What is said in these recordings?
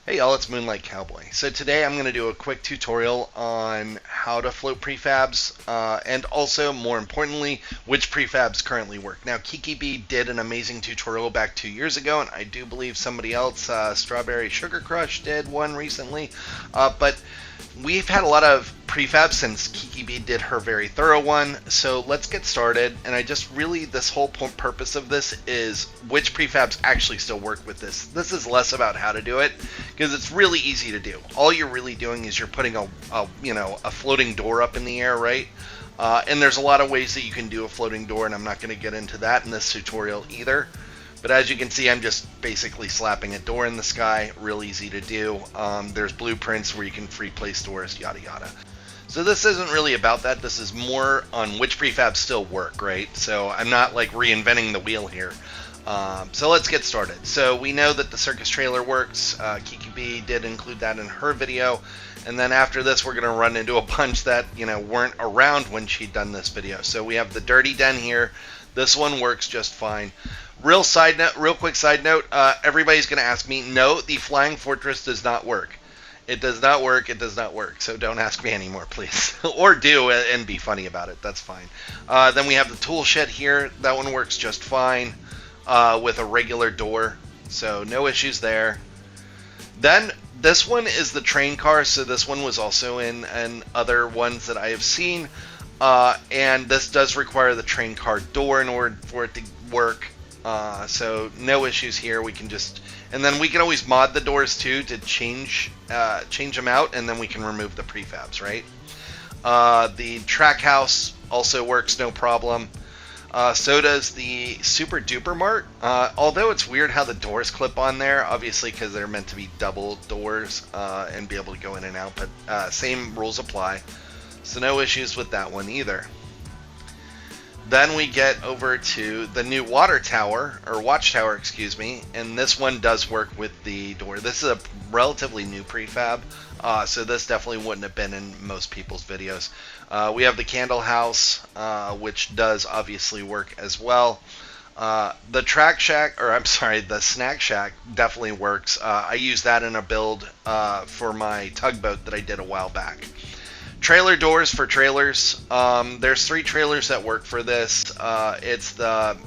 Hey y'all, it's Moonlight Cowboy. So today I'm going to do a quick tutorial on how to float prefabs and also, more importantly, which prefabs currently work. Now, Kiki B did an amazing tutorial back 2 years ago, and I do believe somebody else, StrawberrySugarCrush, did one recently. But we've had a lot of prefabs since Kiki B did her very thorough one, so let's get started. And I just really, this whole purpose of this is which prefabs actually still work with this. This is less about how to do it, because it's really easy to do. All you're really doing is you're putting a floating door up in the air, right? And there's a lot of ways that you can do a floating door, and I'm not going to get into that in this tutorial either. But as you can see, I'm just basically slapping a door in the sky. Real easy to do. There's blueprints where you can free place doors, yada yada. So this isn't really about that. This is more on which prefabs still work, right? So I'm not like reinventing the wheel here. So let's get started. So we know that the Circus trailer works. Kiki B did include that in her video. And then after this, we're going to run into a bunch that, weren't around when she'd done this video. So we have the Dirty Den here. This one works just fine. Real quick side note, everybody's going to ask me, no, the Flying Fortress does not work. It does not work, it does not work. So don't ask me anymore, please. Or do, and be funny about it, that's fine. Then we have the tool shed here. That one works just fine with a regular door. So no issues there. Then this one is the train car. So this one was also in other ones that I have seen. And this does require the train car door in order for it to work. So no issues here. We can just, and then we can always mod the doors too to change them out, and then we can remove the prefabs, right? The track house also works no problem. So does the Super Duper Mart. Although it's weird how the doors clip on there, obviously because they're meant to be double doors and be able to go in and out, but same rules apply. So no issues with that one either. Then we get over to the new water tower, or watchtower, excuse me, and this one does work with the door. This is a relatively new prefab, so this definitely wouldn't have been in most people's videos. We have the candle house, which does obviously work as well. The track shack, or I'm sorry, the snack shack definitely works. I used that in a build for my tugboat that I did a while back. Trailer doors for trailers. There's 3 trailers that work for this. It's I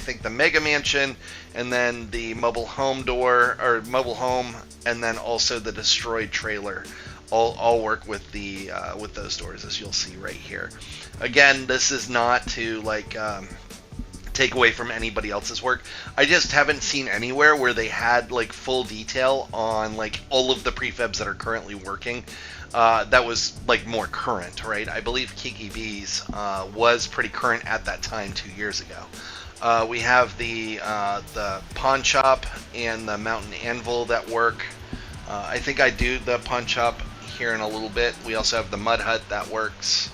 think the Mega Mansion, and then the mobile home door, or mobile home, and then also the destroyed trailer. All work with with those doors, as you'll see right here. Again, this is not to take away from anybody else's work. I just haven't seen anywhere where they had full detail on all of the prefabs that are currently working. That was more current, right? I believe Kiki B's was pretty current at that time 2 years ago. We have the pawn shop and the mountain anvil that work. I think I do the pawn shop here in a little bit. We also have the mud hut that works.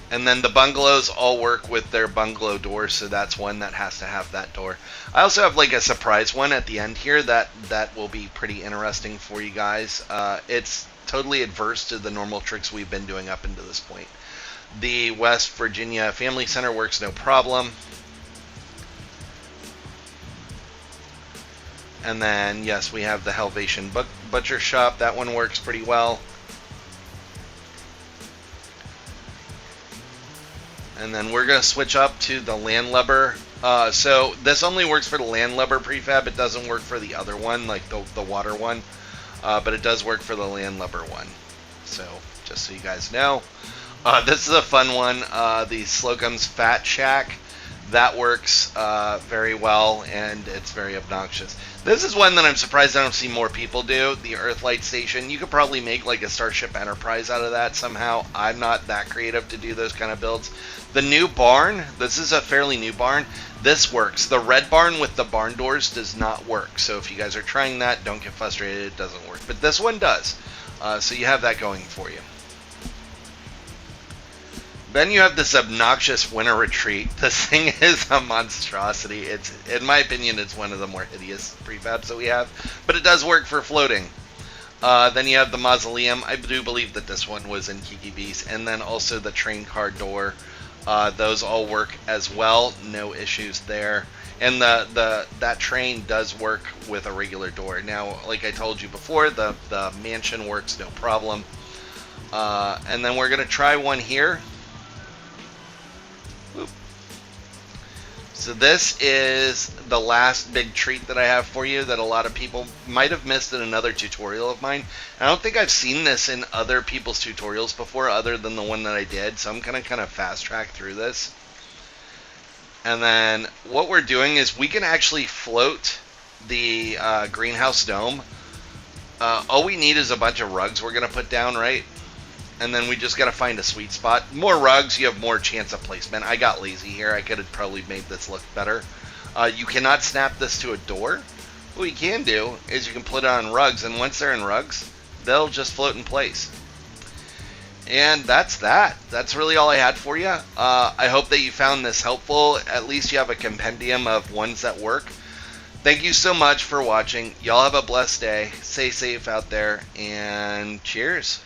And then the bungalows all work with their bungalow doors, so that's one that has to have that door. I also have a surprise one at the end here that will be pretty interesting for you guys. It's totally adverse to the normal tricks we've been doing up until this point. The West Virginia Family Center works no problem. And then, yes, we have the Helvetian Butcher Shop. That one works pretty well. And then we're going to switch up to the landlubber. So this only works for the landlubber prefab. It doesn't work for the other one, like the water one. But it does work for the landlubber one. So just so you guys know. This is a fun one. The Slogums Shack. That works very well, and it's very obnoxious. This is one that I'm surprised I don't see more people do. The Earthlight Station. You could probably make a Starship Enterprise out of that somehow. I'm not that creative to do those kind of builds. The new barn. This is a fairly new barn. This works. The red barn with the barn doors does not work. So if you guys are trying that, don't get frustrated. It doesn't work. But this one does. So you have that going for you. Then you have this obnoxious winter retreat. This thing is a monstrosity. It's, in my opinion, it's one of the more hideous prefabs that we have, but it does work for floating. Then you have the mausoleum. I do believe that this one was in Kiki B's, and then also the train car door. Those all work as well. No issues there. And that train does work with a regular door. Now, like I told you before, the mansion works no problem. And then we're gonna try one here. Oop. So this is the last big treat that I have for you that a lot of people might have missed in another tutorial of mine. I don't think I've seen this in other people's tutorials before other than the one that I did, so I'm gonna kind of fast track through this. And then what we're doing is we can actually float the greenhouse dome. All we need is a bunch of rugs we're gonna put down, right? And then we just gotta find a sweet spot. More rugs, you have more chance of placement. I got lazy here. I could have probably made this look better. You cannot snap this to a door. What you can do is you can put it on rugs, and once they're in rugs, they'll just float in place. And that's that. That's really all I had for you. I hope that you found this helpful. At least you have a compendium of ones that work. Thank you so much for watching. Y'all have a blessed day. Stay safe out there, and cheers.